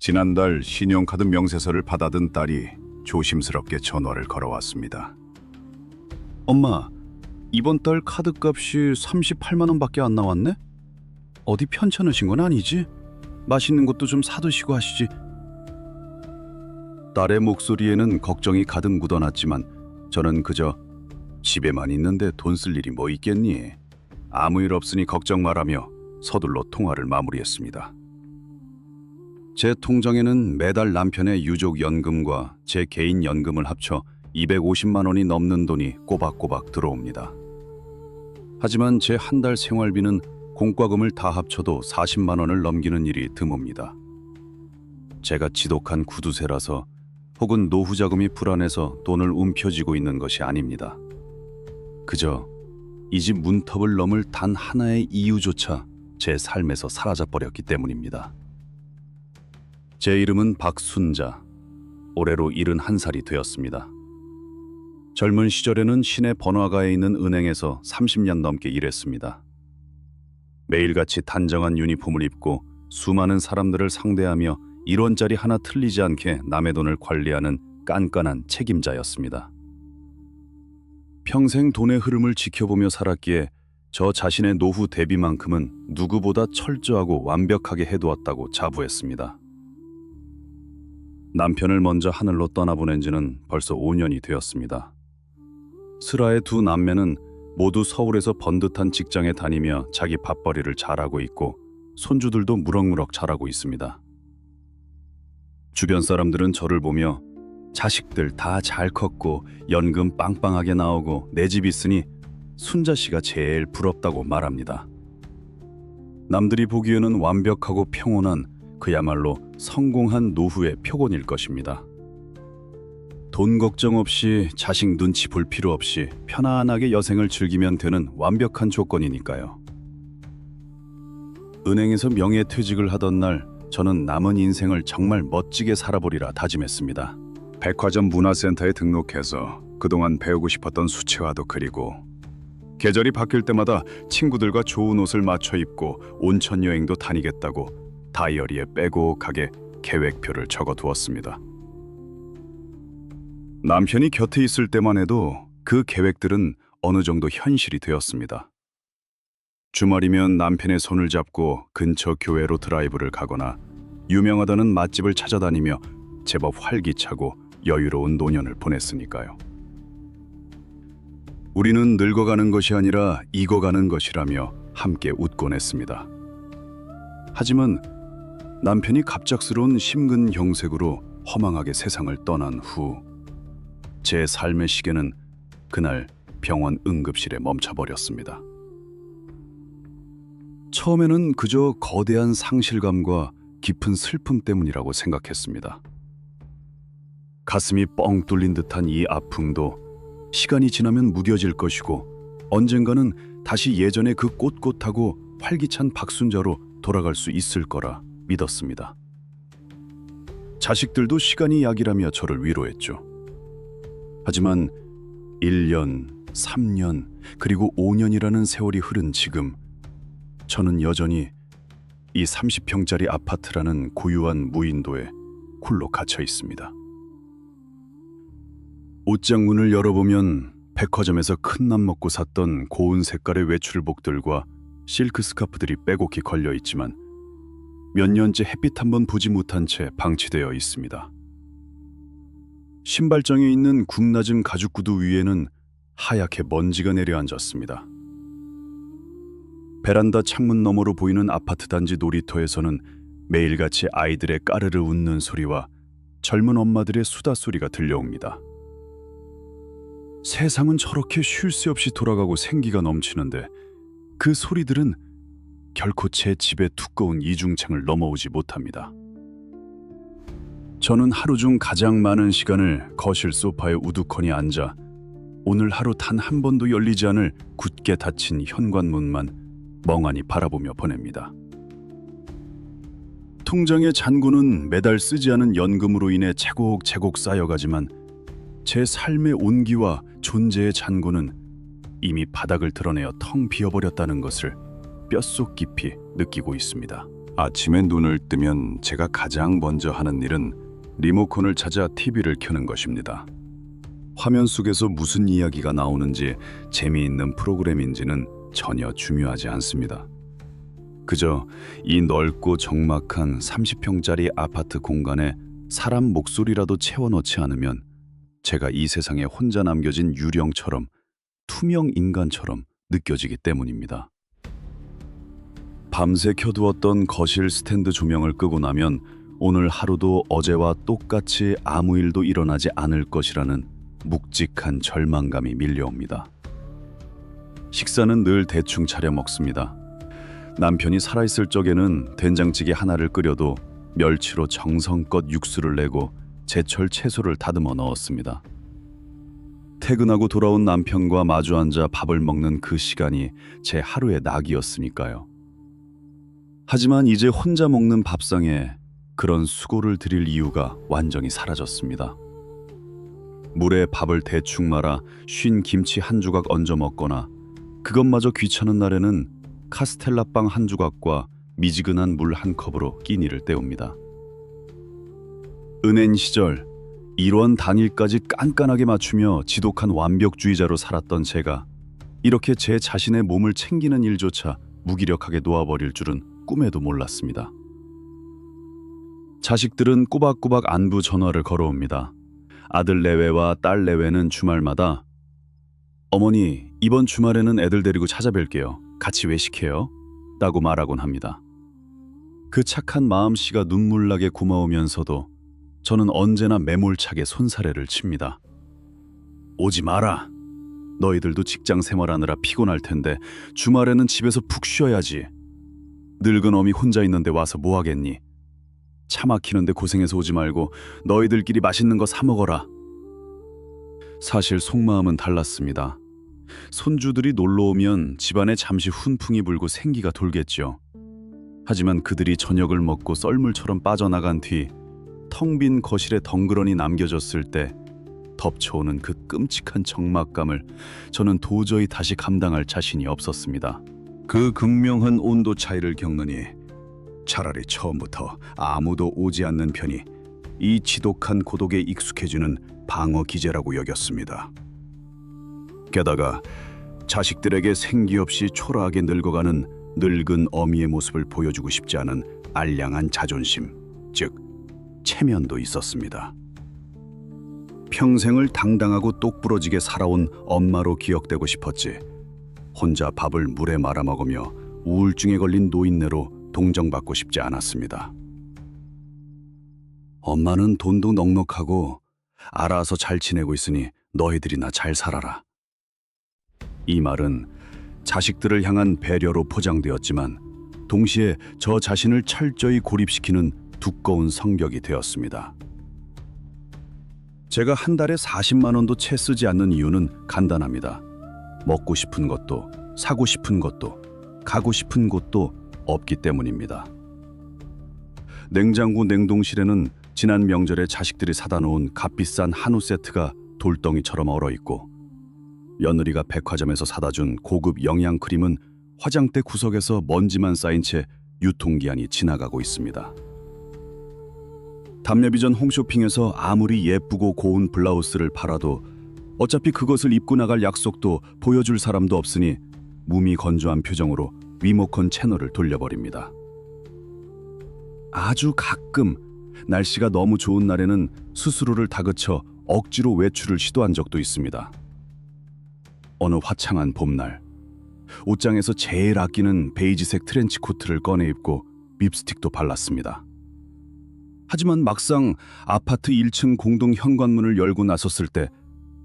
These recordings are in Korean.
지난달 신용카드 명세서를 받아든 딸이 조심스럽게 전화를 걸어왔습니다. 엄마, 이번 달 카드값이 38만 원밖에 안 나왔네? 어디 편찮으신 건 아니지? 맛있는 것도 좀 사드시고 하시지. 딸의 목소리에는 걱정이 가득 묻어났지만 저는 그저 집에만 있는데 돈 쓸 일이 뭐 있겠니? 아무 일 없으니 걱정 말하며 서둘러 통화를 마무리했습니다. 제 통장에는 매달 남편의 유족연금과 제 개인 연금을 합쳐 250만 원이 넘는 돈이 꼬박꼬박 들어옵니다. 하지만 제 한 달 생활비는 공과금을 다 합쳐도 40만 원을 넘기는 일이 드뭅니다. 제가 지독한 구두쇠라서 혹은 노후 자금이 불안해서 돈을 움켜쥐고 있는 것이 아닙니다. 그저 이 집 문턱을 넘을 단 하나의 이유조차 제 삶에서 사라져버렸기 때문입니다. 제 이름은 박순자. 올해로 71살이 되었습니다. 젊은 시절에는 시내 번화가에 있는 은행에서 30년 넘게 일했습니다. 매일같이 단정한 유니폼을 입고 수많은 사람들을 상대하며 1원짜리 하나 틀리지 않게 남의 돈을 관리하는 깐깐한 책임자였습니다. 평생 돈의 흐름을 지켜보며 살았기에 저 자신의 노후 대비만큼은 누구보다 철저하고 완벽하게 해두었다고 자부했습니다. 남편을 먼저 하늘로 떠나보낸 지는 벌써 5년이 되었습니다. 슬아의 두 남매는 모두 서울에서 번듯한 직장에 다니며 자기 밥벌이를 잘하고 있고 손주들도 무럭무럭 자라고 있습니다. 주변 사람들은 저를 보며 자식들 다 잘 컸고 연금 빵빵하게 나오고 내 집 있으니 순자 씨가 제일 부럽다고 말합니다. 남들이 보기에는 완벽하고 평온한 그야말로 성공한 노후의 표본일 것입니다. 돈 걱정 없이 자식 눈치 볼 필요 없이 편안하게 여생을 즐기면 되는 완벽한 조건이니까요. 은행에서 명예퇴직을 하던 날 저는 남은 인생을 정말 멋지게 살아보리라 다짐했습니다. 백화점 문화센터에 등록해서 그동안 배우고 싶었던 수채화도 그리고 계절이 바뀔 때마다 친구들과 좋은 옷을 맞춰 입고 온천 여행도 다니겠다고 다이어리에 빼곡하게 계획표를 적어두었습니다. 남편이 곁에 있을 때만 해도 그 계획들은 어느 정도 현실이 되었습니다. 주말이면 남편의 손을 잡고 근처 교회로 드라이브를 가거나 유명하다는 맛집을 찾아다니며 제법 활기차고 여유로운 노년을 보냈으니까요. 우리는 늙어가는 것이 아니라 익어가는 것이라며 함께 웃곤 했습니다. 하지만 남편이 갑작스러운 심근경색으로 허망하게 세상을 떠난 후 제 삶의 시계는 그날 병원 응급실에 멈춰버렸습니다. 처음에는 그저 거대한 상실감과 깊은 슬픔 때문이라고 생각했습니다. 가슴이 뻥 뚫린 듯한 이 아픔도 시간이 지나면 무뎌질 것이고 언젠가는 다시 예전의 그 꼿꼿하고 활기찬 박순자로 돌아갈 수 있을 거라 믿었습니다. 자식들도 시간이 약이라며 저를 위로했죠. 하지만 1년, 3년, 그리고 5년이라는 세월이 흐른 지금 저는 여전히 이 30평짜리 아파트라는 고유한 무인도에 홀로 갇혀 있습니다. 옷장 문을 열어보면 백화점에서 큰맘 먹고 샀던 고운 색깔의 외출복들과 실크 스카프들이 빼곡히 걸려 있지만 몇 년째 햇빛 한번 보지 못한 채 방치되어 있습니다. 신발장에 있는 굽낮은 가죽 구두 위에는 하얗게 먼지가 내려앉았습니다. 베란다 창문 너머로 보이는 아파트 단지 놀이터에서는 매일같이 아이들의 까르르 웃는 소리와 젊은 엄마들의 수다 소리가 들려옵니다. 세상은 저렇게 쉴 새 없이 돌아가고 생기가 넘치는데 그 소리들은 결코 제 집의 두꺼운 이중창을 넘어오지 못합니다. 저는 하루 중 가장 많은 시간을 거실 소파에 우두커니 앉아 오늘 하루 단 한 번도 열리지 않을 굳게 닫힌 현관문만 멍하니 바라보며 보냅니다. 통장의 잔고는 매달 쓰지 않은 연금으로 인해 차곡차곡 쌓여가지만 제 삶의 온기와 존재의 잔고는 이미 바닥을 드러내어 텅 비어버렸다는 것을 뼛속 깊이 느끼고 있습니다. 아침에 눈을 뜨면 제가 가장 먼저 하는 일은 리모컨을 찾아 TV를 켜는 것입니다. 화면 속에서 무슨 이야기가 나오는지 재미있는 프로그램인지는 전혀 중요하지 않습니다. 그저 이 넓고 적막한 30평짜리 아파트 공간에 사람 목소리라도 채워넣지 않으면 제가 이 세상에 혼자 남겨진 유령처럼, 투명 인간처럼 느껴지기 때문입니다. 밤새 켜두었던 거실 스탠드 조명을 끄고 나면 오늘 하루도 어제와 똑같이 아무 일도 일어나지 않을 것이라는 묵직한 절망감이 밀려옵니다. 식사는 늘 대충 차려 먹습니다. 남편이 살아있을 적에는 된장찌개 하나를 끓여도 멸치로 정성껏 육수를 내고 제철 채소를 다듬어 넣었습니다. 퇴근하고 돌아온 남편과 마주 앉아 밥을 먹는 그 시간이 제 하루의 낙이었으니까요. 하지만 이제 혼자 먹는 밥상에 그런 수고를 드릴 이유가 완전히 사라졌습니다. 물에 밥을 대충 말아 쉰 김치 한 조각 얹어 먹거나 그것마저 귀찮은 날에는 카스텔라빵 한 조각과 미지근한 물 한 컵으로 끼니를 때웁니다. 은행 시절 1원 단위까지 깐깐하게 맞추며 지독한 완벽주의자로 살았던 제가 이렇게 제 자신의 몸을 챙기는 일조차 무기력하게 놓아버릴 줄은 꿈에도 몰랐습니다. 자식들은 꼬박꼬박 안부 전화를 걸어옵니다. 아들 내외와 딸 내외는 주말마다 어머니, 이번 주말에는 애들 데리고 찾아뵐게요. 같이 외식해요. 라고 말하곤 합니다. 그 착한 마음씨가 눈물나게 고마우면서도 저는 언제나 매몰차게 손사래를 칩니다. 오지 마라. 너희들도 직장 생활하느라 피곤할 텐데 주말에는 집에서 푹 쉬어야지. 늙은 어미 혼자 있는데 와서 뭐 하겠니? 차 막히는데 고생해서 오지 말고 너희들끼리 맛있는 거 사 먹어라. 사실 속마음은 달랐습니다. 손주들이 놀러 오면 집안에 잠시 훈풍이 불고 생기가 돌겠죠. 하지만 그들이 저녁을 먹고 썰물처럼 빠져나간 뒤 텅 빈 거실에 덩그러니 남겨졌을 때 덮쳐오는 그 끔찍한 적막감을 저는 도저히 다시 감당할 자신이 없었습니다. 그 극명한 온도 차이를 겪느니 차라리 처음부터 아무도 오지 않는 편이 이 지독한 고독에 익숙해지는 방어 기제라고 여겼습니다. 게다가 자식들에게 생기 없이 초라하게 늙어가는 늙은 어미의 모습을 보여주고 싶지 않은 알량한 자존심, 즉 체면도 있었습니다. 평생을 당당하고 똑부러지게 살아온 엄마로 기억되고 싶었지 혼자 밥을 물에 말아먹으며 우울증에 걸린 노인네로 동정받고 싶지 않았습니다. 엄마는 돈도 넉넉하고 알아서 잘 지내고 있으니 너희들이나 잘 살아라. 이 말은 자식들을 향한 배려로 포장되었지만 동시에 저 자신을 철저히 고립시키는 두꺼운 성격이 되었습니다. 제가 한 달에 40만 원도 채 쓰지 않는 이유는 간단합니다. 먹고 싶은 것도, 사고 싶은 것도, 가고 싶은 곳도 없기 때문입니다. 냉장고 냉동실에는 지난 명절에 자식들이 사다 놓은 값비싼 한우 세트가 돌덩이처럼 얼어있고 며느리가 백화점에서 사다 준 고급 영양 크림은 화장대 구석에서 먼지만 쌓인 채 유통기한이 지나가고 있습니다. 답례비전 홈쇼핑에서 아무리 예쁘고 고운 블라우스를 팔아도 어차피 그것을 입고 나갈 약속도 보여줄 사람도 없으니 무미건조한 표정으로 리모컨 채널을 돌려버립니다. 아주 가끔 날씨가 너무 좋은 날에는 스스로를 다그쳐 억지로 외출을 시도한 적도 있습니다. 어느 화창한 봄날, 옷장에서 제일 아끼는 베이지색 트렌치 코트를 꺼내 입고 립스틱도 발랐습니다. 하지만 막상 아파트 1층 공동 현관문을 열고 나섰을 때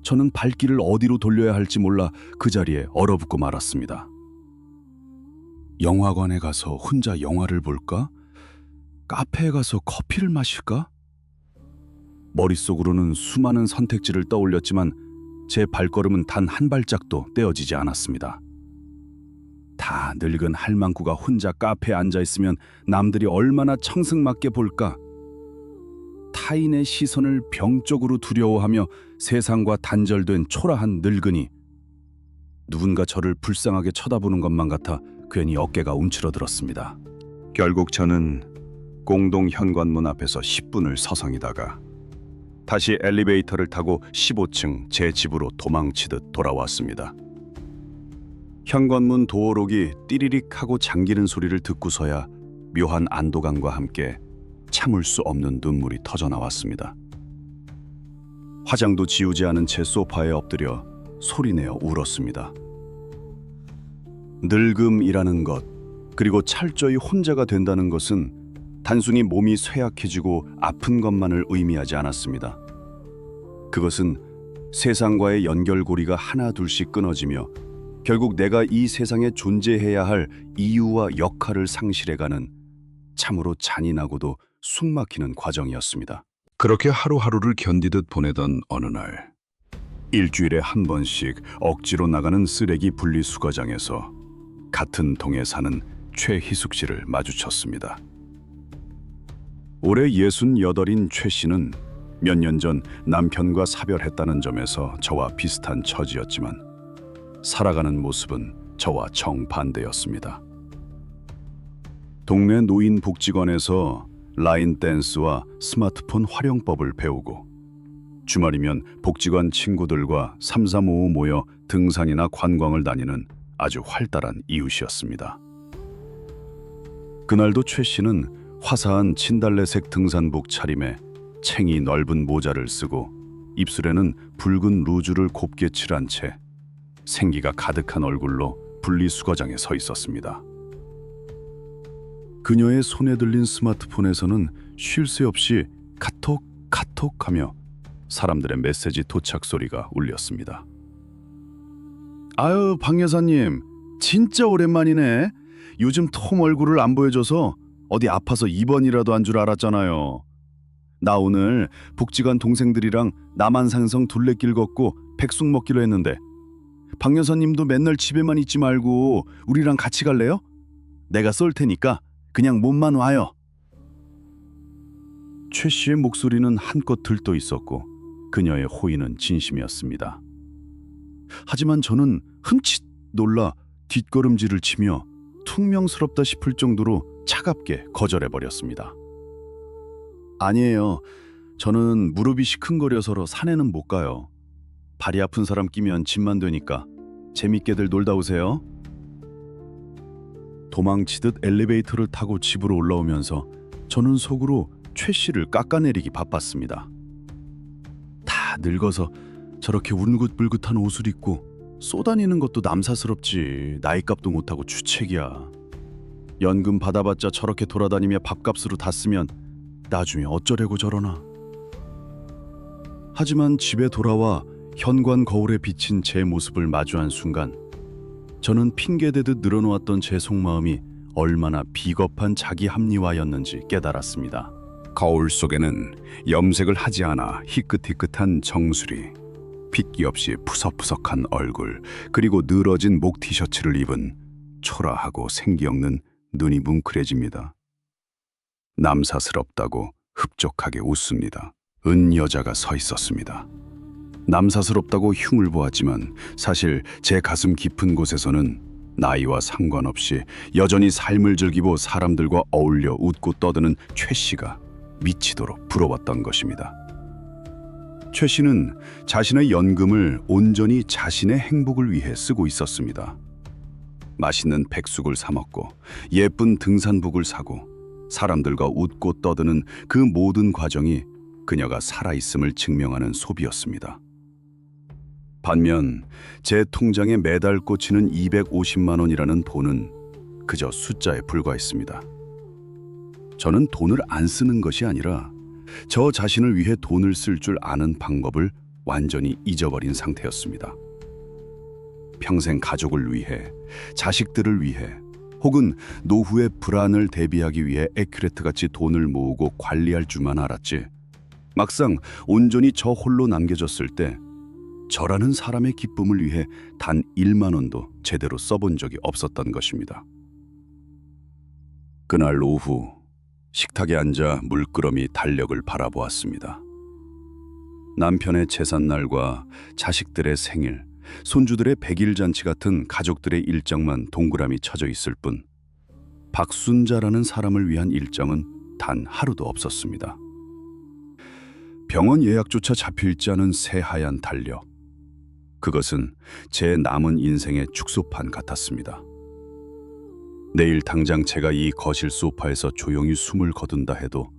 저는 발길을 어디로 돌려야 할지 몰라 그 자리에 얼어붙고 말았습니다. 영화관에 가서 혼자 영화를 볼까? 카페에 가서 커피를 마실까? 머릿속으로는 수많은 선택지를 떠올렸지만 제 발걸음은 단 한 발짝도 떼어지지 않았습니다. 다 늙은 할망구가 혼자 카페에 앉아있으면 남들이 얼마나 청승맞게 볼까? 타인의 시선을 병적으로 두려워하며 세상과 단절된 초라한 늙은이. 누군가 저를 불쌍하게 쳐다보는 것만 같아 괜히 어깨가 움츠러들었습니다. 결국 저는 공동 현관문 앞에서 10분을 서성이다가 다시 엘리베이터를 타고 15층 제 집으로 도망치듯 돌아왔습니다. 현관문 도어록이 띠리릭 하고 잠기는 소리를 듣고서야 묘한 안도감과 함께 참을 수 없는 눈물이 터져 나왔습니다. 화장도 지우지 않은 채 소파에 엎드려 소리내어 울었습니다. 늙음이라는 것, 그리고 철저히 혼자가 된다는 것은 단순히 몸이 쇠약해지고 아픈 것만을 의미하지 않았습니다. 그것은 세상과의 연결고리가 하나 둘씩 끊어지며 결국 내가 이 세상에 존재해야 할 이유와 역할을 상실해가는 참으로 잔인하고도 숨막히는 과정이었습니다. 그렇게 하루하루를 견디듯 보내던 어느 날, 일주일에 한 번씩 억지로 나가는 쓰레기 분리수거장에서 같은 동에 사는 최희숙 씨를 마주쳤습니다. 올해 68인 최 씨는 몇 년 전 남편과 사별했다는 점에서 저와 비슷한 처지였지만 살아가는 모습은 저와 정반대였습니다. 동네 노인복지관에서 라인 댄스와 스마트폰 활용법을 배우고 주말이면 복지관 친구들과 3355 모여 등산이나 관광을 다니는 아주 활달한 이웃이었습니다. 그날도 최 씨는 화사한 진달래색 등산복 차림에 챙이 넓은 모자를 쓰고 입술에는 붉은 루즈를 곱게 칠한 채 생기가 가득한 얼굴로 분리수거장에 서 있었습니다. 그녀의 손에 들린 스마트폰에서는 쉴 새 없이 카톡 하며 사람들의 메시지 도착 소리가 울렸습니다. 아유, 박 여사님, 진짜 오랜만이네. 요즘 톰 얼굴을 안 보여줘서 어디 아파서 입원이라도 한 줄 알았잖아요. 나 오늘 복지관 동생들이랑 남한산성 둘레길 걷고 백숙 먹기로 했는데 박 여사님도 맨날 집에만 있지 말고 우리랑 같이 갈래요? 내가 쏠 테니까 그냥 몸만 와요. 최 씨의 목소리는 한껏 들떠 있었고 그녀의 호의는 진심이었습니다. 하지만 저는 흠칫 놀라 뒷걸음질을 치며 퉁명스럽다 싶을 정도로 차갑게 거절해버렸습니다. 아니에요. 저는 무릎이 시큰거려서 산에는 못 가요. 발이 아픈 사람 끼면 짐만 되니까 재밌게들 놀다 오세요. 도망치듯 엘리베이터를 타고 집으로 올라오면서 저는 속으로 최 씨를 깎아내리기 바빴습니다. 다 늙어서 저렇게 울긋불긋한 옷을 입고 쏘다니는 것도 남사스럽지 나이값도 못하고 주책이야. 연금 받아봤자 저렇게 돌아다니며 밥값으로 다 쓰면 나중에 어쩌려고 저러나. 하지만 집에 돌아와 현관 거울에 비친 제 모습을 마주한 순간 저는 핑계대듯 늘어놓았던 제 속마음이 얼마나 비겁한 자기 합리화였는지 깨달았습니다. 거울 속에는 염색을 하지 않아 희끗희끗한 정수리, 핏기 없이 푸석푸석한 얼굴, 그리고 늘어진 목 티셔츠를 입은 초라하고 생기 없는 눈이 뭉클해집니다. 남사스럽다고 흡족하게 웃습니다. 은 여자가 서 있었습니다. 남사스럽다고 흉을 보았지만 사실 제 가슴 깊은 곳에서는 나이와 상관없이 여전히 삶을 즐기고 사람들과 어울려 웃고 떠드는 최 씨가 미치도록 부러웠던 것입니다. 최 씨는 자신의 연금을 온전히 자신의 행복을 위해 쓰고 있었습니다. 맛있는 백숙을 사 먹고 예쁜 등산복을 사고 사람들과 웃고 떠드는 그 모든 과정이 그녀가 살아있음을 증명하는 소비였습니다. 반면 제 통장에 매달 꽂히는 250만 원이라는 돈은 그저 숫자에 불과했습니다. 저는 돈을 안 쓰는 것이 아니라 저 자신을 위해 돈을 쓸 줄 아는 방법을 완전히 잊어버린 상태였습니다. 평생 가족을 위해, 자식들을 위해, 혹은 노후의 불안을 대비하기 위해 에큐레트같이 돈을 모으고 관리할 줄만 알았지, 막상 온전히 저 홀로 남겨졌을 때 저라는 사람의 기쁨을 위해 단 1만 원도 제대로 써본 적이 없었던 것입니다. 그날 오후 식탁에 앉아 물끄러미 달력을 바라보았습니다. 남편의 제삿날과 자식들의 생일, 손주들의 백일 잔치 같은 가족들의 일정만 동그라미 쳐져 있을 뿐 박순자라는 사람을 위한 일정은 단 하루도 없었습니다. 병원 예약조차 잡힐지 않은 새하얀 달력. 그것은 제 남은 인생의 축소판 같았습니다. 내일 당장 제가 이 거실 소파에서 조용히 숨을 거둔다 해도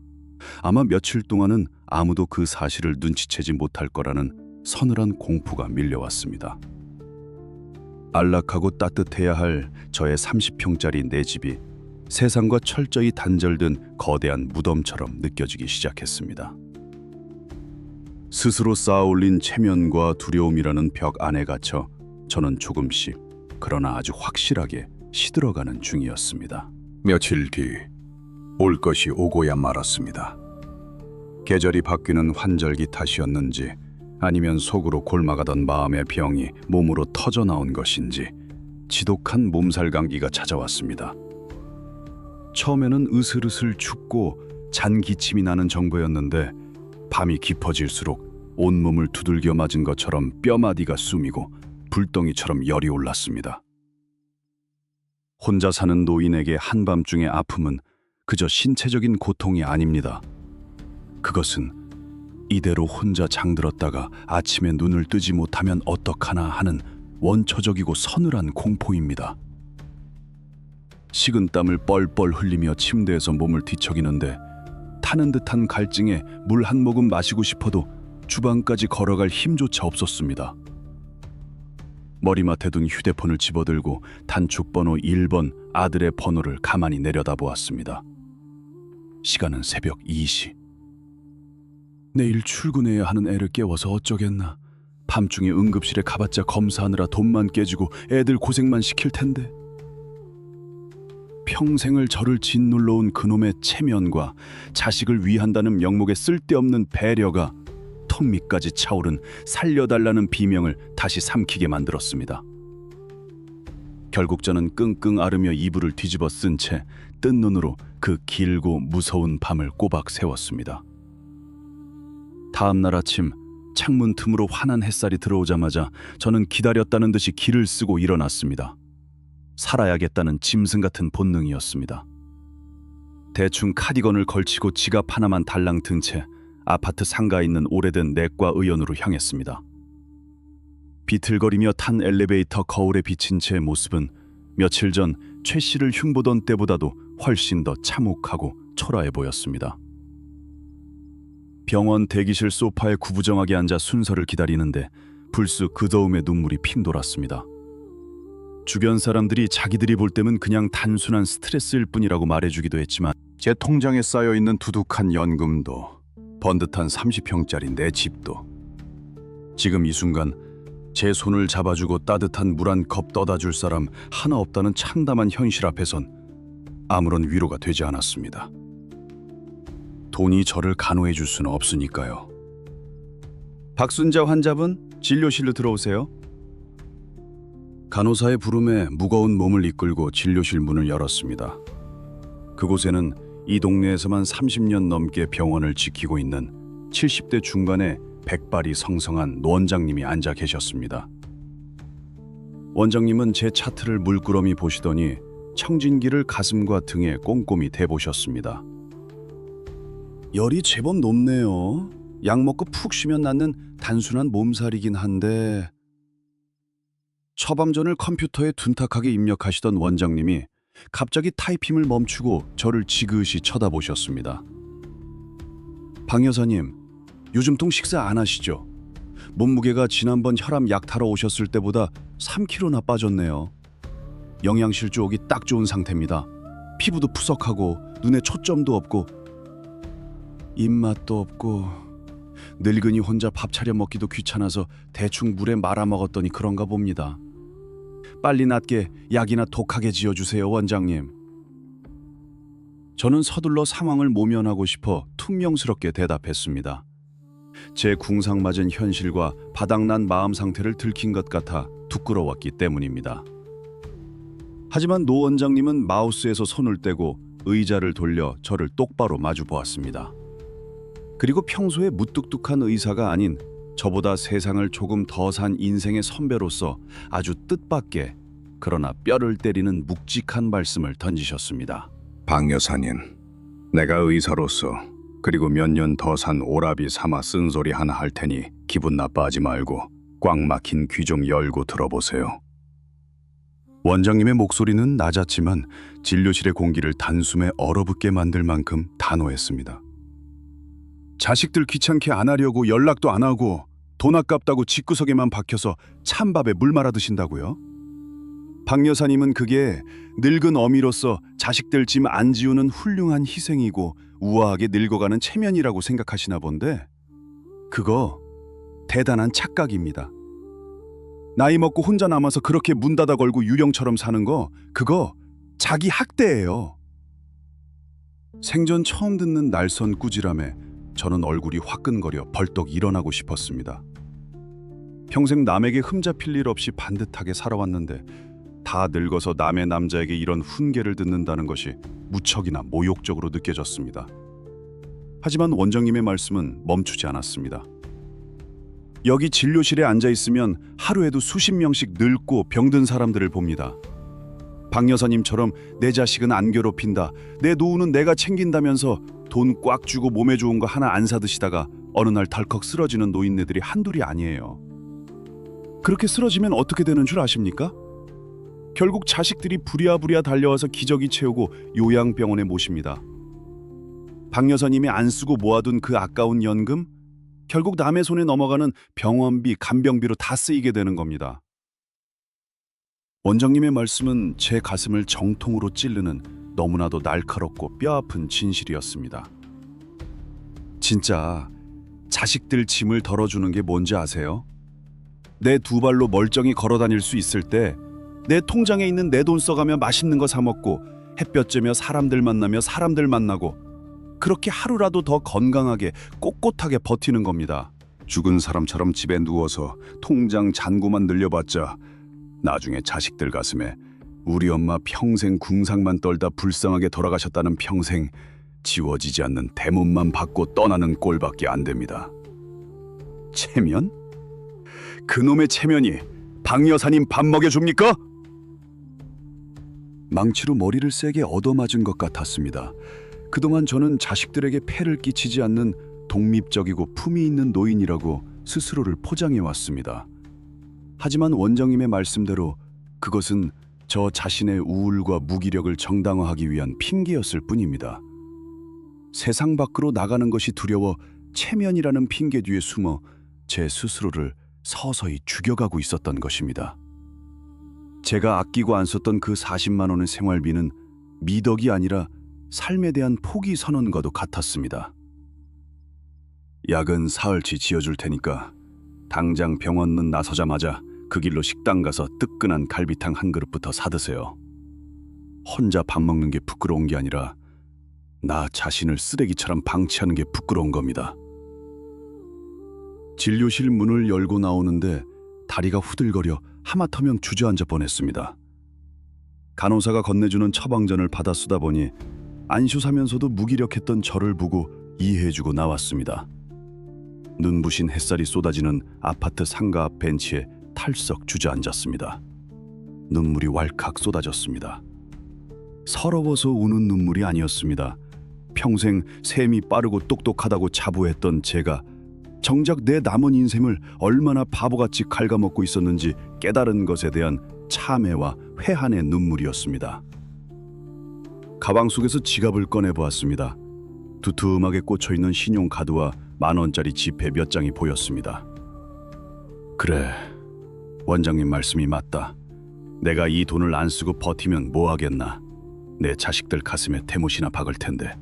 아마 며칠 동안은 아무도 그 사실을 눈치채지 못할 거라는 서늘한 공포가 밀려왔습니다. 안락하고 따뜻해야 할 저의 30평짜리 내 집이 세상과 철저히 단절된 거대한 무덤처럼 느껴지기 시작했습니다. 스스로 쌓아올린 체면과 두려움이라는 벽 안에 갇혀 저는 조금씩, 그러나 아주 확실하게 시들어가는 중이었습니다. 며칠 뒤 올 것이 오고야 말았습니다. 계절이 바뀌는 환절기 탓이었는지 아니면 속으로 골마가던 마음의 병이 몸으로 터져나온 것인지 지독한 몸살 감기가 찾아왔습니다. 처음에는 으슬으슬 춥고 잔 기침이 나는 정도였는데 밤이 깊어질수록 온몸을 두들겨 맞은 것처럼 뼈마디가 숨이고 불덩이처럼 열이 올랐습니다. 혼자 사는 노인에게 한밤중의 아픔은 그저 신체적인 고통이 아닙니다. 그것은 이대로 혼자 잠들었다가 아침에 눈을 뜨지 못하면 어떡하나 하는 원초적이고 서늘한 공포입니다. 식은 땀을 뻘뻘 흘리며 침대에서 몸을 뒤척이는데 타는 듯한 갈증에 물 한 모금 마시고 싶어도 주방까지 걸어갈 힘조차 없었습니다. 머리맡에 둔 휴대폰을 집어들고 단축번호 1번 아들의 번호를 가만히 내려다보았습니다. 시간은 새벽 2시. 내일 출근해야 하는 애를 깨워서 어쩌겠나. 밤중에 응급실에 가봤자 검사하느라 돈만 깨지고 애들 고생만 시킬 텐데. 평생을 저를 짓눌러온 그놈의 체면과 자식을 위한다는 명목의 쓸데없는 배려가 턱 밑까지 차오른 살려달라는 비명을 다시 삼키게 만들었습니다. 결국 저는 끙끙 앓으며 이불을 뒤집어 쓴 채 뜬 눈으로 그 길고 무서운 밤을 꼬박 세웠습니다. 다음 날 아침 창문 틈으로 환한 햇살이 들어오자마자 저는 기다렸다는 듯이 기를 쓰고 일어났습니다. 살아야겠다는 짐승 같은 본능이었습니다. 대충 카디건을 걸치고 지갑 하나만 달랑 든 채 아파트 상가에 있는 오래된 내과 의원으로 향했습니다. 비틀거리며 탄 엘리베이터 거울에 비친 제 모습은 며칠 전 최 씨를 흉보던 때보다도 훨씬 더 참혹하고 초라해 보였습니다. 병원 대기실 소파에 구부정하게 앉아 순서를 기다리는데 불쑥 그 더움에 눈물이 핑 돌았습니다. 주변 사람들이 자기들이 볼 때면 그냥 단순한 스트레스일 뿐이라고 말해주기도 했지만 제 통장에 쌓여있는 두둑한 연금도 번듯한 30평짜리 내 집도 지금 이 순간 제 손을 잡아주고 따뜻한 물 한 컵 떠다 줄 사람 하나 없다는 참담한 현실 앞에선 아무런 위로가 되지 않았습니다. 돈이 저를 간호해 줄 수는 없으니까요. 박순자 환자분, 진료실로 들어오세요. 간호사의 부름에 무거운 몸을 이끌고 진료실 문을 열었습니다. 그곳에는 이 동네에서만 30년 넘게 병원을 지키고 있는 70대 중반의 백발이 성성한 노 원장님이 앉아 계셨습니다. 원장님은 제 차트를 물끄러미 보시더니 청진기를 가슴과 등에 꼼꼼히 대보셨습니다. 열이 제법 높네요. 약 먹고 푹 쉬면 낫는 단순한 몸살이긴 한데. 처방전을 컴퓨터에 둔탁하게 입력하시던 원장님이 갑자기 타이핑을 멈추고 저를 지그시 쳐다보셨습니다. 방 여사님, 요즘 통 식사 안 하시죠? 몸무게가 지난번 혈압 약 타러 오셨을 때보다 3kg나 빠졌네요. 영양실조 오기 딱 좋은 상태입니다. 피부도 푸석하고 눈에 초점도 없고 입맛도 없고 늙은이 혼자 밥 차려 먹기도 귀찮아서 대충 물에 말아 먹었더니 그런가 봅니다. 빨리 낫게 약이나 독하게 지어주세요, 원장님. 저는 서둘러 상황을 모면하고 싶어 퉁명스럽게 대답했습니다. 제 궁상맞은 현실과 바닥난 마음 상태를 들킨 것 같아 부끄러웠기 때문입니다. 하지만 노 원장님은 마우스에서 손을 떼고 의자를 돌려 저를 똑바로 마주 보았습니다. 그리고 평소에 무뚝뚝한 의사가 아닌 저보다 세상을 조금 더 산 인생의 선배로서 아주 뜻밖의 그러나 뼈를 때리는 묵직한 말씀을 던지셨습니다. 박 여사님, 내가 의사로서 그리고 몇 년 더 산 오라비 삼아 쓴소리 하나 할 테니 기분 나빠하지 말고 꽉 막힌 귀 좀 열고 들어보세요. 원장님의 목소리는 낮았지만 진료실의 공기를 단숨에 얼어붙게 만들 만큼 단호했습니다. 자식들 귀찮게 안 하려고 연락도 안 하고 돈 아깝다고 집구석에만 박혀서 찬밥에 물 말아 드신다고요? 박 여사님은 그게 늙은 어미로서 자식들 짐 안 지우는 훌륭한 희생이고 우아하게 늙어가는 체면이라고 생각하시나 본데 그거 대단한 착각입니다. 나이 먹고 혼자 남아서 그렇게 문 닫아 걸고 유령처럼 사는 거 그거 자기 학대예요. 생전 처음 듣는 날선 꾸지람에 저는 얼굴이 화끈거려 벌떡 일어나고 싶었습니다. 평생 남에게 흠잡힐 일 없이 반듯하게 살아왔는데 다 늙어서 남의 남자에게 이런 훈계를 듣는다는 것이 무척이나 모욕적으로 느껴졌습니다. 하지만 원장님의 말씀은 멈추지 않았습니다. 여기 진료실에 앉아 있으면 하루에도 수십 명씩 늙고 병든 사람들을 봅니다. 박 여사님처럼 내 자식은 안 괴롭힌다, 내 노후는 내가 챙긴다면서 돈 꽉 주고 몸에 좋은 거 하나 안 사드시다가 어느 날 덜컥 쓰러지는 노인네들이 한둘이 아니에요. 그렇게 쓰러지면 어떻게 되는 줄 아십니까? 결국 자식들이 부랴부랴 달려와서 기저귀 채우고 요양병원에 모십니다. 박 여사님이 안 쓰고 모아둔 그 아까운 연금, 결국 남의 손에 넘어가는 병원비, 간병비로 다 쓰이게 되는 겁니다. 원장님의 말씀은 제 가슴을 정통으로 찌르는 너무나도 날카롭고 뼈아픈 진실이었습니다. 진짜 자식들 짐을 덜어주는 게 뭔지 아세요? 내 두 발로 멀쩡히 걸어 다닐 수 있을 때 내 통장에 있는 내 돈 써가며 맛있는 거 사 먹고 햇볕 쬐며 사람들 만나며 사람들 만나고 그렇게 하루라도 더 건강하게 꼿꼿하게 버티는 겁니다. 죽은 사람처럼 집에 누워서 통장 잔고만 늘려봤자 나중에 자식들 가슴에 우리 엄마 평생 궁상만 떨다 불쌍하게 돌아가셨다는 평생 지워지지 않는 대문만 받고 떠나는 꼴밖에 안 됩니다. 체면? 그놈의 체면이 박 여사님 밥 먹여줍니까? 망치로 머리를 세게 얻어맞은 것 같았습니다. 그동안 저는 자식들에게 폐를 끼치지 않는 독립적이고 품위 있는 노인이라고 스스로를 포장해 왔습니다. 하지만 원장님의 말씀대로 그것은 저 자신의 우울과 무기력을 정당화하기 위한 핑계였을 뿐입니다. 세상 밖으로 나가는 것이 두려워 체면이라는 핑계 뒤에 숨어 제 스스로를 서서히 죽여가고 있었던 것입니다. 제가 아끼고 안 썼던 그 40만 원의 생활비는 미덕이 아니라 삶에 대한 포기 선언과도 같았습니다. 약은 사흘치 지어줄 테니까 당장 병원문 나서자마자 그 길로 식당 가서 뜨끈한 갈비탕 한 그릇부터 사드세요. 혼자 밥 먹는 게 부끄러운 게 아니라 나 자신을 쓰레기처럼 방치하는 게 부끄러운 겁니다. 진료실 문을 열고 나오는데 다리가 후들거려 하마터면 주저앉아 뻔했습니다. 간호사가 건네주는 처방전을 받아 쓰다 보니 안심하면서도 무기력했던 저를 보고 이해해주고 나왔습니다. 눈부신 햇살이 쏟아지는 아파트 상가 앞 벤치에 탈썩 주저앉았습니다. 눈물이 왈칵 쏟아졌습니다. 서러워서 우는 눈물이 아니었습니다. 평생 셈이 빠르고 똑똑하다고 자부했던 제가 정작 내 남은 인생을 얼마나 바보같이 갉아먹고 있었는지 깨달은 것에 대한 참회와 회한의 눈물이었습니다. 가방 속에서 지갑을 꺼내보았습니다. 두툼하게 꽂혀있는 신용카드와 10,000원짜리 지폐 몇 장이 보였습니다. 그래, 원장님 말씀이 맞다. 내가 이 돈을 안 쓰고 버티면 뭐 하겠나. 내 자식들 가슴에 대못이나 박을 텐데.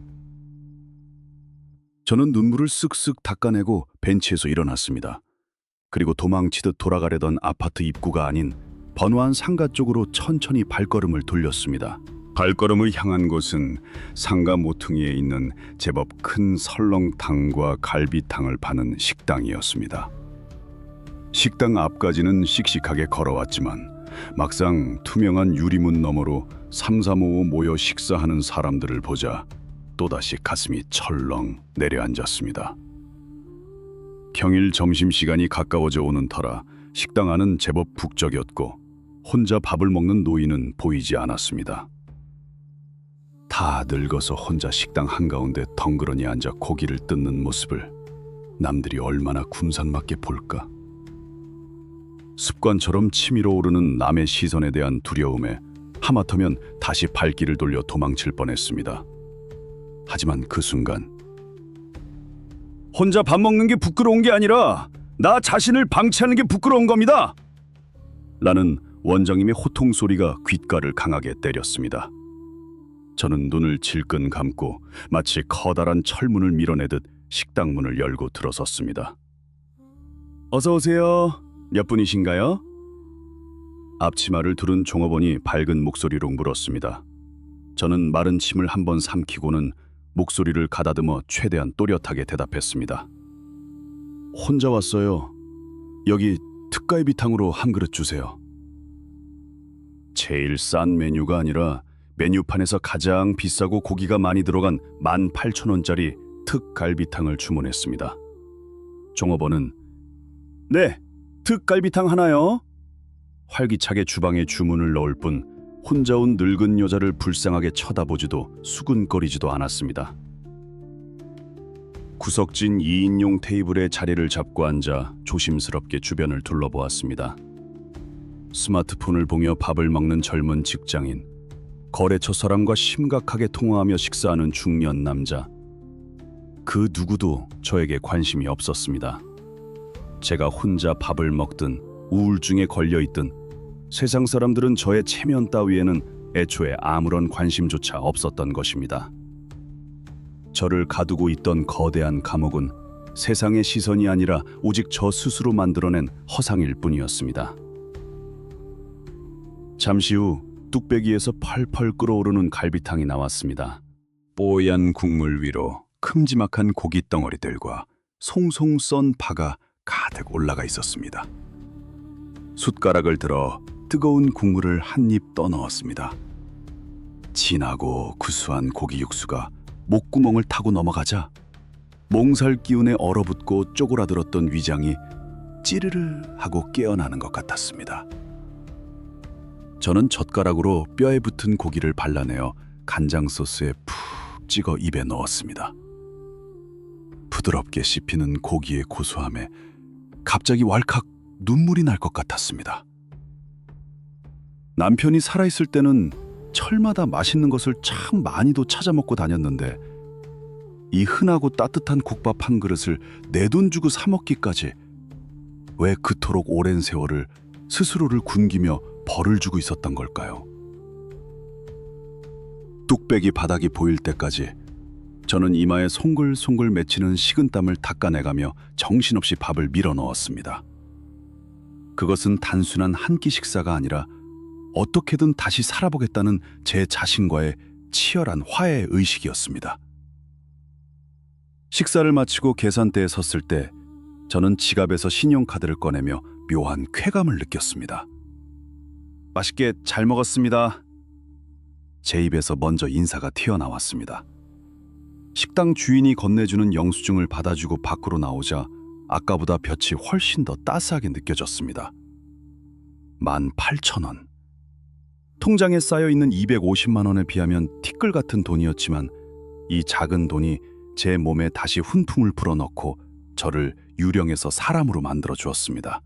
저는 눈물을 쓱쓱 닦아내고 벤치에서 일어났습니다. 그리고 도망치듯 돌아가려던 아파트 입구가 아닌 번화한 상가 쪽으로 천천히 발걸음을 돌렸습니다. 발걸음을 향한 곳은 상가 모퉁이에 있는 제법 큰 설렁탕과 갈비탕을 파는 식당이었습니다. 식당 앞까지는 씩씩하게 걸어왔지만 막상 투명한 유리문 너머로 삼삼오오 모여 식사하는 사람들을 보자 또다시 가슴이 철렁 내려앉았습니다. 평일 점심시간이 가까워져 오는 터라 식당 안은 제법 북적였고 혼자 밥을 먹는 노인은 보이지 않았습니다. 다 늙어서 혼자 식당 한가운데 덩그러니 앉아 고기를 뜯는 모습을 남들이 얼마나 군살맞게 볼까? 습관처럼 치밀어 오르는 남의 시선에 대한 두려움에 하마터면 다시 발길을 돌려 도망칠 뻔했습니다. 하지만 그 순간 혼자 밥 먹는 게 부끄러운 게 아니라 나 자신을 방치하는 게 부끄러운 겁니다. 라는 원장님의 호통 소리가 귓가를 강하게 때렸습니다. 저는 눈을 질끈 감고 마치 커다란 철문을 밀어내듯 식당 문을 열고 들어섰습니다. 어서 오세요. 몇 분이신가요? 앞치마를 두른 종업원이 밝은 목소리로 물었습니다. 저는 마른 침을 한번 삼키고는 목소리를 가다듬어 최대한 또렷하게 대답했습니다. 혼자 왔어요. 여기 특갈비탕으로 한 그릇 주세요. 제일 싼 메뉴가 아니라 메뉴판에서 가장 비싸고 고기가 많이 들어간 18,000원짜리 특갈비탕을 주문했습니다. 종업원은 네, 특갈비탕 하나요? 활기차게 주방에 주문을 넣을 뿐 혼자 온 늙은 여자를 불쌍하게 쳐다보지도 수근거리지도 않았습니다. 구석진 2인용 테이블에 자리를 잡고 앉아 조심스럽게 주변을 둘러보았습니다. 스마트폰을 보며 밥을 먹는 젊은 직장인, 거래처 사람과 심각하게 통화하며 식사하는 중년 남자. 그 누구도 저에게 관심이 없었습니다. 제가 혼자 밥을 먹든 우울증에 걸려있든 세상 사람들은 저의 체면 따위에는 애초에 아무런 관심조차 없었던 것입니다. 저를 가두고 있던 거대한 감옥은 세상의 시선이 아니라 오직 저 스스로 만들어낸 허상일 뿐이었습니다. 잠시 후 뚝배기에서 펄펄 끓어오르는 갈비탕이 나왔습니다. 뽀얀 국물 위로 큼지막한 고기 덩어리들과 송송 썬 파가 가득 올라가 있었습니다. 숟가락을 들어 뜨거운 국물을 한 입 떠넣었습니다. 진하고 구수한 고기 육수가 목구멍을 타고 넘어가자 몽살 기운에 얼어붙고 쪼그라들었던 위장이 찌르르 하고 깨어나는 것 같았습니다. 저는 젓가락으로 뼈에 붙은 고기를 발라내어 간장 소스에 푹 찍어 입에 넣었습니다. 부드럽게 씹히는 고기의 고소함에 갑자기 왈칵 눈물이 날 것 같았습니다. 남편이 살아있을 때는 철마다 맛있는 것을 참 많이도 찾아 먹고 다녔는데 이 흔하고 따뜻한 국밥 한 그릇을 내 돈 주고 사 먹기까지 왜 그토록 오랜 세월을 스스로를 굶기며 벌을 주고 있었던 걸까요? 뚝배기 바닥이 보일 때까지 저는 이마에 송글송글 맺히는 식은땀을 닦아내가며 정신없이 밥을 밀어 넣었습니다. 그것은 단순한 한 끼 식사가 아니라 어떻게든 다시 살아보겠다는 제 자신과의 치열한 화해 의식이었습니다. 식사를 마치고 계산대에 섰을 때 저는 지갑에서 신용카드를 꺼내며 묘한 쾌감을 느꼈습니다. 맛있게 잘 먹었습니다. 제 입에서 먼저 인사가 튀어나왔습니다. 식당 주인이 건네주는 영수증을 받아주고 밖으로 나오자 아까보다 볕이 훨씬 더 따스하게 느껴졌습니다. 18,000원. 통장에 쌓여있는 250만 원에 비하면 티끌 같은 돈이었지만 이 작은 돈이 제 몸에 다시 훈풍을 불어넣고 저를 유령에서 사람으로 만들어 주었습니다.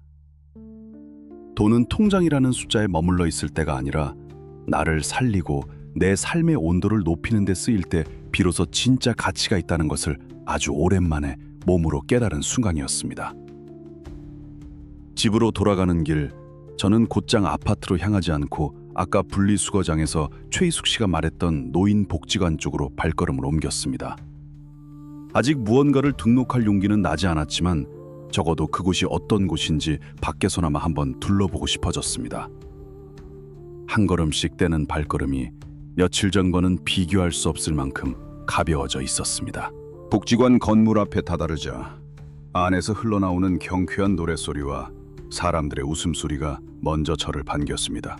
돈은 통장이라는 숫자에 머물러 있을 때가 아니라 나를 살리고 내 삶의 온도를 높이는 데 쓰일 때 비로소 진짜 가치가 있다는 것을 아주 오랜만에 몸으로 깨달은 순간이었습니다. 집으로 돌아가는 길, 저는 곧장 아파트로 향하지 않고 아까 분리수거장에서 최희숙 씨가 말했던 노인복지관 쪽으로 발걸음을 옮겼습니다. 아직 무언가를 등록할 용기는 나지 않았지만 적어도 그곳이 어떤 곳인지 밖에서나마 한번 둘러보고 싶어졌습니다. 한 걸음씩 떼는 발걸음이 며칠 전과는 비교할 수 없을 만큼 가벼워져 있었습니다. 복지관 건물 앞에 다다르자 안에서 흘러나오는 경쾌한 노랫소리와 사람들의 웃음소리가 먼저 저를 반겼습니다.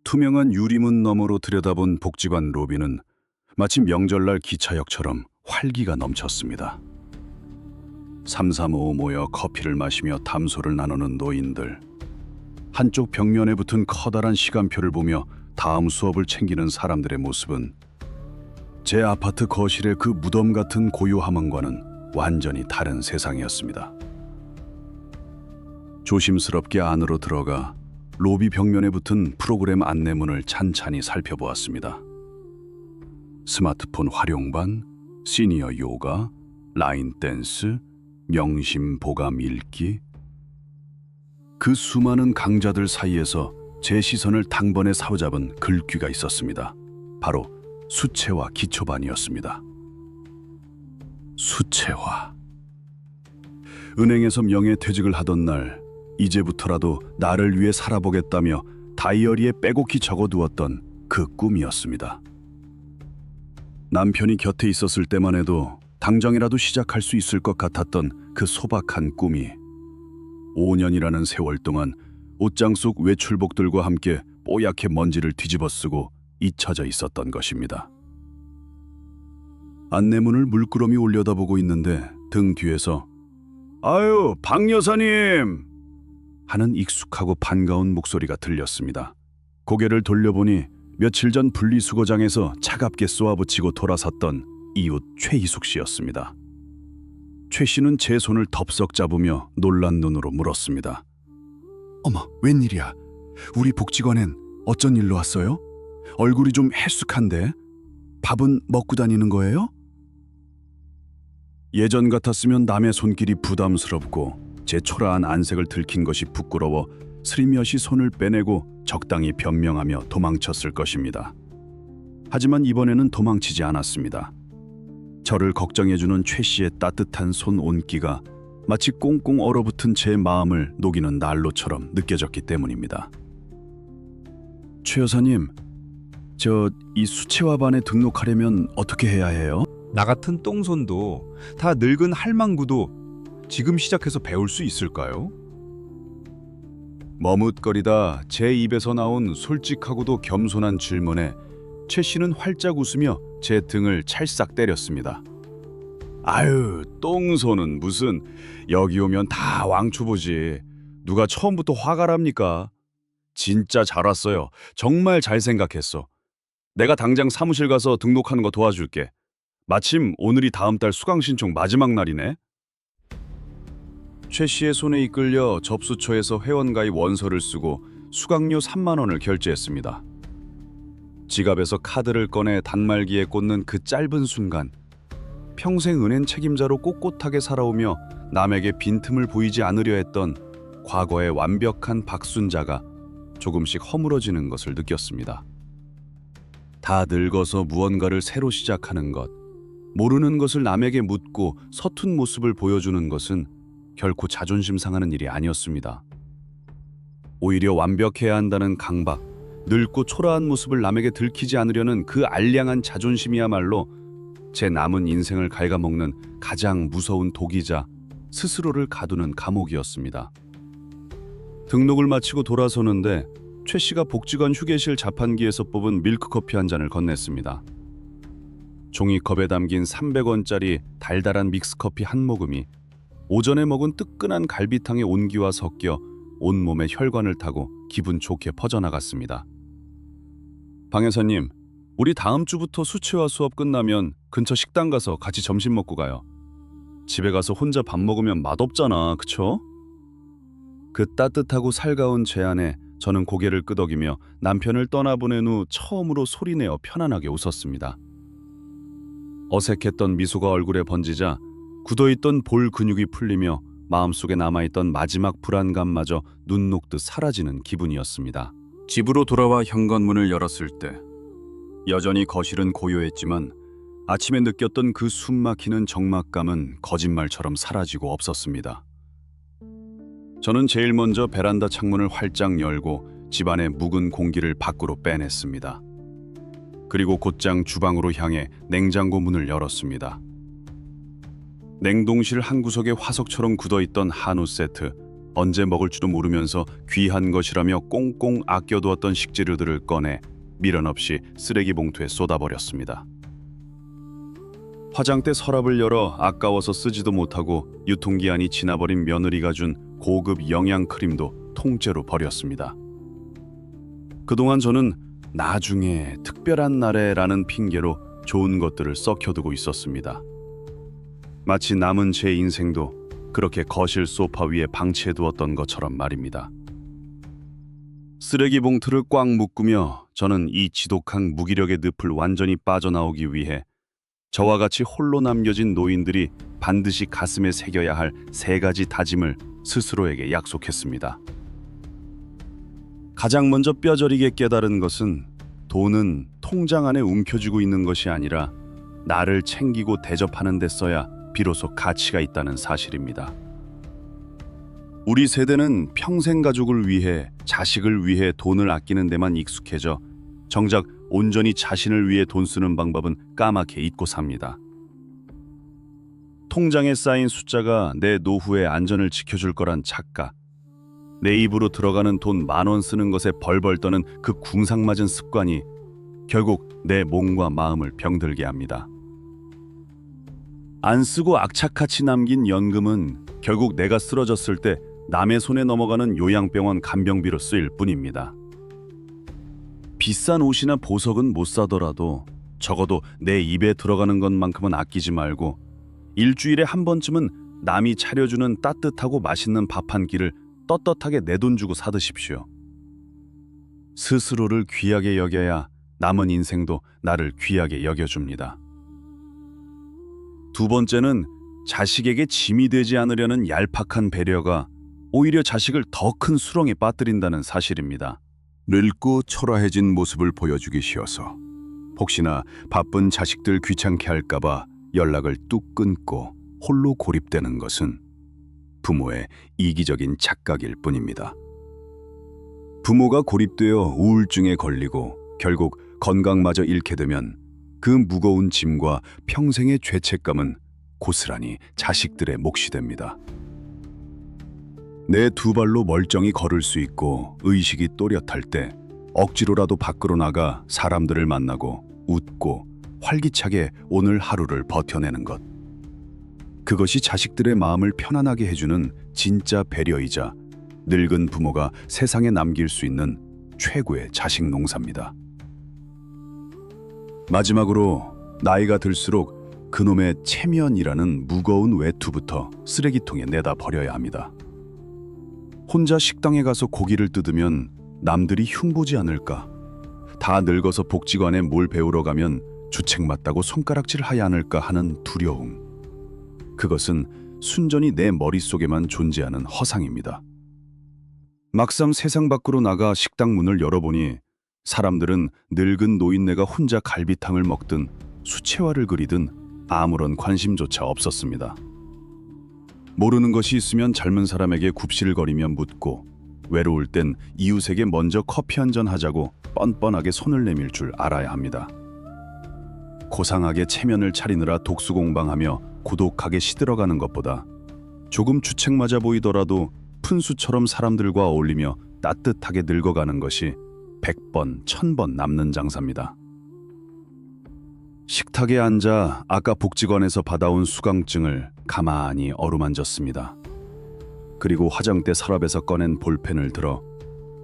투명한 유리문 너머로 들여다본 복지관 로비는 마치 명절날 기차역처럼 활기가 넘쳤습니다. 삼삼오오 모여 커피를 마시며 담소를 나누는 노인들, 한쪽 벽면에 붙은 커다란 시간표를 보며 다음 수업을 챙기는 사람들의 모습은 제 아파트 거실의 그 무덤 같은 고요함과는 완전히 다른 세상이었습니다. 조심스럽게 안으로 들어가 로비 벽면에 붙은 프로그램 안내문을 찬찬히 살펴보았습니다. 스마트폰 활용반, 시니어 요가, 라인 댄스, 명심 보감 읽기. 그 수많은 강좌들 사이에서 제 시선을 단번에 사로잡은 글귀가 있었습니다. 바로 수채화 기초반이었습니다. 수채화. 은행에서 명예퇴직을 하던 날, 이제부터라도 나를 위해 살아보겠다며 다이어리에 빼곡히 적어두었던 그 꿈이었습니다. 남편이 곁에 있었을 때만 해도 당장이라도 시작할 수 있을 것 같았던 그 소박한 꿈이 5년이라는 세월 동안 옷장 속 외출복들과 함께 뽀얗게 먼지를 뒤집어 쓰고 잊혀져 있었던 것입니다. 안내문을 물끄러미 올려다보고 있는데 등 뒤에서 "아유, 박 여사님!" 하는 익숙하고 반가운 목소리가 들렸습니다. 고개를 돌려보니 며칠 전 분리수거장에서 차갑게 쏘아붙이고 돌아섰던 이웃 최희숙 씨였습니다. 최 씨는 제 손을 덥석 잡으며 놀란 눈으로 물었습니다. "어머, 웬일이야? 우리 복지관엔 어쩐 일로 왔어요? 얼굴이 좀 해숙한데 밥은 먹고 다니는 거예요?" 예전 같았으면 남의 손길이 부담스럽고 제 초라한 안색을 들킨 것이 부끄러워 스리며시 손을 빼내고 적당히 변명하며 도망쳤을 것입니다. 하지만 이번에는 도망치지 않았습니다. 저를 걱정해주는 최 씨의 따뜻한 손 온기가 마치 꽁꽁 얼어붙은 제 마음을 녹이는 난로처럼 느껴졌기 때문입니다. "최 여사님, 이 수채화반에 등록하려면 어떻게 해야 해요?" 나 같은 똥손도 다 늙은 할망구도 지금 시작해서 배울 수 있을까요? 머뭇거리다 제 입에서 나온 솔직하고도 겸손한 질문에 최 씨는 활짝 웃으며 제 등을 찰싹 때렸습니다. "아유, 똥손은 무슨, 여기 오면 다 왕초보지. 누가 처음부터 화가 납니까? 진짜 잘 왔어요. 정말 잘 생각했어. 내가 당장 사무실 가서 등록하는 거 도와줄게. 마침 오늘이 다음 달 수강 신청 마지막 날이네." 최 씨의 손에 이끌려 접수처에서 회원가입 원서를 쓰고 수강료 3만 원을 결제했습니다. 지갑에서 카드를 꺼내 단말기에 꽂는 그 짧은 순간, 평생 은행 책임자로 꼿꼿하게 살아오며 남에게 빈틈을 보이지 않으려 했던 과거의 완벽한 박순자가 조금씩 허물어지는 것을 느꼈습니다. 다 늙어서 무언가를 새로 시작하는 것, 모르는 것을 남에게 묻고 서툰 모습을 보여주는 것은 결코 자존심 상하는 일이 아니었습니다. 오히려 완벽해야 한다는 강박, 늙고 초라한 모습을 남에게 들키지 않으려는 그 알량한 자존심이야말로 제 남은 인생을 갉아먹는 가장 무서운 독이자 스스로를 가두는 감옥이었습니다. 등록을 마치고 돌아서는데 최 씨가 복지관 휴게실 자판기에서 뽑은 밀크커피 한 잔을 건넸습니다. 종이컵에 담긴 300원짜리 달달한 믹스커피 한 모금이 오전에 먹은 뜨끈한 갈비탕의 온기와 섞여 온몸에 혈관을 타고 기분 좋게 퍼져나갔습니다. "방 여사님, 우리 다음 주부터 수채화 수업 끝나면 근처 식당 가서 같이 점심 먹고 가요. 집에 가서 혼자 밥 먹으면 맛없잖아, 그쵸?" 그 따뜻하고 살가운 제안에 저는 고개를 끄덕이며 남편을 떠나보낸 후 처음으로 소리내어 편안하게 웃었습니다. 어색했던 미소가 얼굴에 번지자 굳어있던 볼 근육이 풀리며 마음속에 남아있던 마지막 불안감마저 눈 녹듯 사라지는 기분이었습니다. 집으로 돌아와 현관문을 열었을 때 여전히 거실은 고요했지만 아침에 느꼈던 그 숨막히는 적막감은 거짓말처럼 사라지고 없었습니다. 저는 제일 먼저 베란다 창문을 활짝 열고 집안의 묵은 공기를 밖으로 빼냈습니다. 그리고 곧장 주방으로 향해 냉장고 문을 열었습니다. 냉동실 한 구석에 화석처럼 굳어있던 한우 세트, 언제 먹을지도 모르면서 귀한 것이라며 꽁꽁 아껴두었던 식재료들을 꺼내 미련 없이 쓰레기 봉투에 쏟아버렸습니다. 화장대 서랍을 열어 아까워서 쓰지도 못하고 유통기한이 지나버린 며느리가 준 고급 영양 크림도 통째로 버렸습니다. 그동안 저는 나중에 특별한 날에라는 핑계로 좋은 것들을 썩혀두고 있었습니다. 마치 남은 제 인생도 그렇게 거실 소파 위에 방치해두었던 것처럼 말입니다. 쓰레기 봉투를 꽉 묶으며 저는 이 지독한 무기력의 늪을 완전히 빠져나오기 위해 저와 같이 홀로 남겨진 노인들이 반드시 가슴에 새겨야 할 3가지 다짐을 스스로에게 약속했습니다. 가장 먼저 뼈저리게 깨달은 것은 돈은 통장 안에 움켜쥐고 있는 것이 아니라 나를 챙기고 대접하는 데 써야 비로소 가치가 있다는 사실입니다. 우리 세대는 평생 가족을 위해, 자식을 위해 돈을 아끼는 데만 익숙해져 정작 온전히 자신을 위해 돈 쓰는 방법은 까맣게 잊고 삽니다. 통장에 쌓인 숫자가 내 노후의 안전을 지켜줄 거란 착각, 내 입으로 들어가는 돈 10,000원 쓰는 것에 벌벌 떠는 그 궁상맞은 습관이 결국 내 몸과 마음을 병들게 합니다. 안 쓰고 악착같이 남긴 연금은 결국 내가 쓰러졌을 때 남의 손에 넘어가는 요양병원 간병비로 쓰일 뿐입니다. 비싼 옷이나 보석은 못 사더라도 적어도 내 입에 들어가는 것만큼은 아끼지 말고 일주일에 한 번쯤은 남이 차려주는 따뜻하고 맛있는 밥 한 끼를 떳떳하게 내 돈 주고 사드십시오. 스스로를 귀하게 여겨야 남은 인생도 나를 귀하게 여겨줍니다. 2번째는 자식에게 짐이 되지 않으려는 얄팍한 배려가 오히려 자식을 더 큰 수렁에 빠뜨린다는 사실입니다. 늙고 초라해진 모습을 보여주기 쉬워서 혹시나 바쁜 자식들 귀찮게 할까봐 연락을 뚝 끊고 홀로 고립되는 것은 부모의 이기적인 착각일 뿐입니다. 부모가 고립되어 우울증에 걸리고 결국 건강마저 잃게 되면 그 무거운 짐과 평생의 죄책감은 고스란히 자식들의 몫이 됩니다. 내 2발로 멀쩡히 걸을 수 있고 의식이 또렷할 때 억지로라도 밖으로 나가 사람들을 만나고 웃고 활기차게 오늘 하루를 버텨내는 것. 그것이 자식들의 마음을 편안하게 해주는 진짜 배려이자 늙은 부모가 세상에 남길 수 있는 최고의 자식 농사입니다. 마지막으로 나이가 들수록 그놈의 체면이라는 무거운 외투부터 쓰레기통에 내다 버려야 합니다. 혼자 식당에 가서 고기를 뜯으면 남들이 흉보지 않을까? 다 늙어서 복지관에 뭘 배우러 가면 주책 맞다고 손가락질하야 않을까 하는 두려움. 그것은 순전히 내 머릿속에만 존재하는 허상입니다. 막상 세상 밖으로 나가 식당 문을 열어보니 사람들은 늙은 노인네가 혼자 갈비탕을 먹든 수채화를 그리든 아무런 관심조차 없었습니다. 모르는 것이 있으면 젊은 사람에게 굽실거리며 묻고 외로울 땐 이웃에게 먼저 커피 한잔 하자고 뻔뻔하게 손을 내밀 줄 알아야 합니다. 고상하게 체면을 차리느라 독수공방하며 고독하게 시들어가는 것보다 조금 주책 맞아 보이더라도 푼수처럼 사람들과 어울리며 따뜻하게 늙어가는 것이 100번, 1000번 남는 장사입니다. 식탁에 앉아 아까 복지관에서 받아온 수강증을 가만히 어루만졌습니다. 그리고 화장대 서랍에서 꺼낸 볼펜을 들어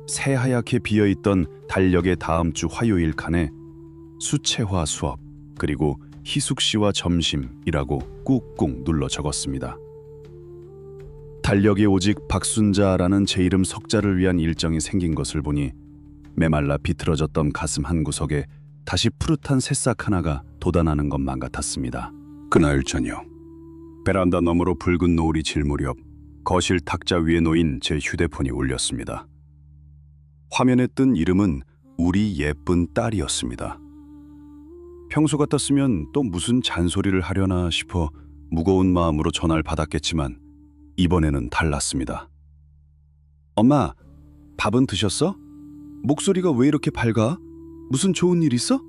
새하얗게 비어있던 달력의 다음 주 화요일 칸에 수채화 수업 그리고 희숙 씨와 점심이라고 꾹꾹 눌러 적었습니다. 달력에 오직 박순자라는 제 이름 석자를 위한 일정이 생긴 것을 보니 메말라 비틀어졌던 가슴 한구석에 다시 푸릇한 새싹 하나가 돋아나는 것만 같았습니다. 그날 저녁 베란다 너머로 붉은 노을이 질 무렵 거실 탁자 위에 놓인 제 휴대폰이 울렸습니다. 화면에 뜬 이름은 우리 예쁜 딸이었습니다. 평소 같았으면 또 무슨 잔소리를 하려나 싶어 무거운 마음으로 전화를 받았겠지만 이번에는 달랐습니다. 엄마, 밥은 드셨어? 목소리가 왜 이렇게 밝아? 무슨 좋은 일 있어?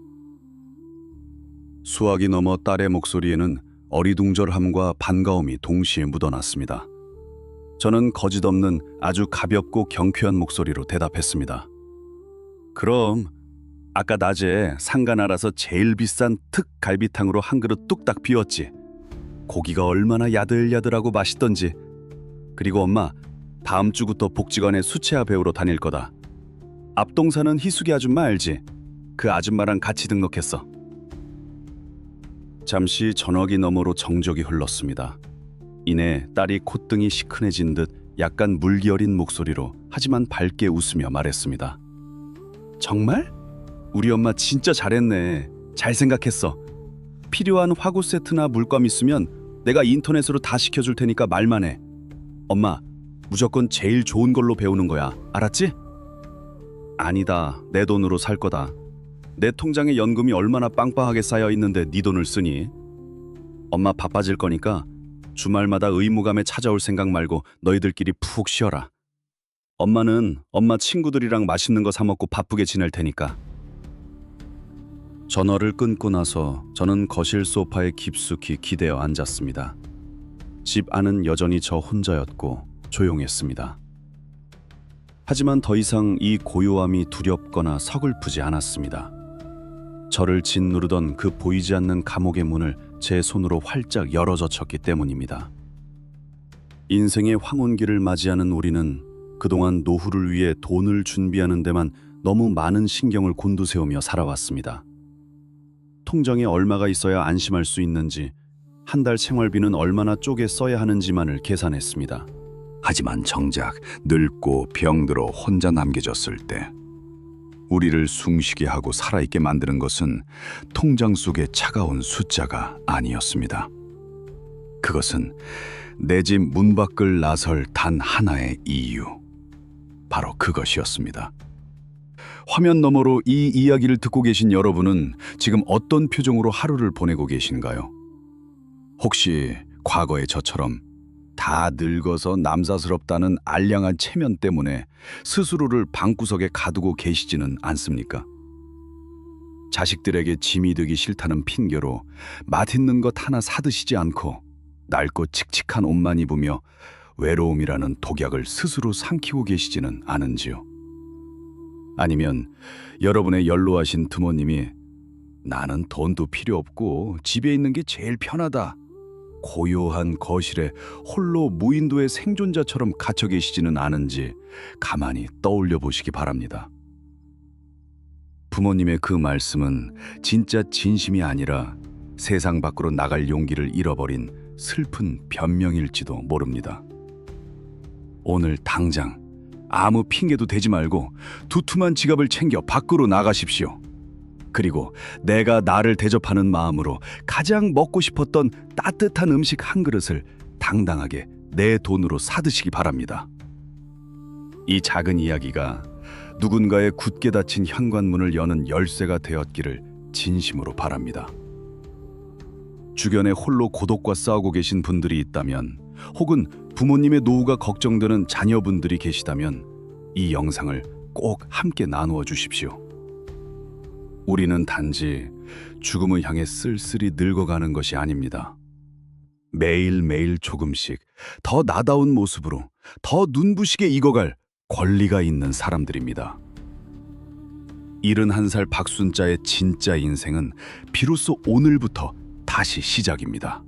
수화기 넘어 딸의 목소리에는 어리둥절함과 반가움이 동시에 묻어났습니다. 저는 거짓없는 아주 가볍고 경쾌한 목소리로 대답했습니다. 그럼 아까 낮에 상가 나라서 제일 비싼 특 갈비탕으로 한 그릇 뚝딱 비웠지. 고기가 얼마나 야들야들하고 맛있던지. 그리고 엄마, 다음 주부터 복지관에 수채화 배우러 다닐 거다. 앞동 사는 희숙이 아줌마 알지? 그 아줌마랑 같이 등록했어. 잠시 전화기 너머로 정적이 흘렀습니다. 이내 딸이 콧등이 시큰해진 듯 약간 물기 어린 목소리로 하지만 밝게 웃으며 말했습니다. 정말? 우리 엄마 진짜 잘했네. 잘 생각했어. 필요한 화구 세트나 물감 있으면 내가 인터넷으로 다 시켜줄 테니까 말만 해. 엄마, 무조건 제일 좋은 걸로 배우는 거야. 알았지? 아니다. 내 돈으로 살 거다. 내 통장에 연금이 얼마나 빵빵하게 쌓여 있는데 네 돈을 쓰니? 엄마 바빠질 거니까 주말마다 의무감에 찾아올 생각 말고 너희들끼리 푹 쉬어라. 엄마는 엄마 친구들이랑 맛있는 거 사 먹고 바쁘게 지낼 테니까. 전화를 끊고 나서 저는 거실 소파에 깊숙이 기대어 앉았습니다. 집 안은 여전히 저 혼자였고 조용했습니다. 하지만 더 이상 이 고요함이 두렵거나 서글프지 않았습니다. 저를 짓누르던 그 보이지 않는 감옥의 문을 제 손으로 활짝 열어젖혔기 때문입니다. 인생의 황혼기를 맞이하는 우리는 그동안 노후를 위해 돈을 준비하는 데만 너무 많은 신경을 곤두세우며 살아왔습니다. 통장에 얼마가 있어야 안심할 수 있는지, 한 달 생활비는 얼마나 쪼개 써야 하는지만을 계산했습니다. 하지만 정작 늙고 병들어 혼자 남겨졌을 때 우리를 숨쉬게 하고 살아있게 만드는 것은 통장 속의 차가운 숫자가 아니었습니다. 그것은 내 집 문 밖을 나설 단 하나의 이유, 바로 그것이었습니다. 화면 너머로 이 이야기를 듣고 계신 여러분은 지금 어떤 표정으로 하루를 보내고 계신가요? 혹시 과거의 저처럼 다 늙어서 남사스럽다는 알량한 체면 때문에 스스로를 방구석에 가두고 계시지는 않습니까? 자식들에게 짐이 되기 싫다는 핑계로 맛있는 것 하나 사드시지 않고 낡고 칙칙한 옷만 입으며 외로움이라는 독약을 스스로 삼키고 계시지는 않은지요? 아니면 여러분의 연로하신 부모님이 나는 돈도 필요 없고 집에 있는 게 제일 편하다, 고요한 거실에 홀로 무인도의 생존자처럼 갇혀 계시지는 않은지 가만히 떠올려 보시기 바랍니다. 부모님의 그 말씀은 진짜 진심이 아니라 세상 밖으로 나갈 용기를 잃어버린 슬픈 변명일지도 모릅니다. 오늘 당장 아무 핑계도 대지 말고 두툼한 지갑을 챙겨 밖으로 나가십시오. 그리고 내가 나를 대접하는 마음으로 가장 먹고 싶었던 따뜻한 음식 한 그릇을 당당하게 내 돈으로 사드시기 바랍니다. 이 작은 이야기가 누군가의 굳게 닫힌 현관문을 여는 열쇠가 되었기를 진심으로 바랍니다. 주변에 홀로 고독과 싸우고 계신 분들이 있다면, 혹은 부모님의 노후가 걱정되는 자녀분들이 계시다면 이 영상을 꼭 함께 나누어 주십시오. 우리는 단지 죽음을 향해 쓸쓸히 늙어가는 것이 아닙니다. 매일매일 조금씩 더 나다운 모습으로 더 눈부시게 익어갈 권리가 있는 사람들입니다. 71살 박순자의 진짜 인생은 비로소 오늘부터 다시 시작입니다.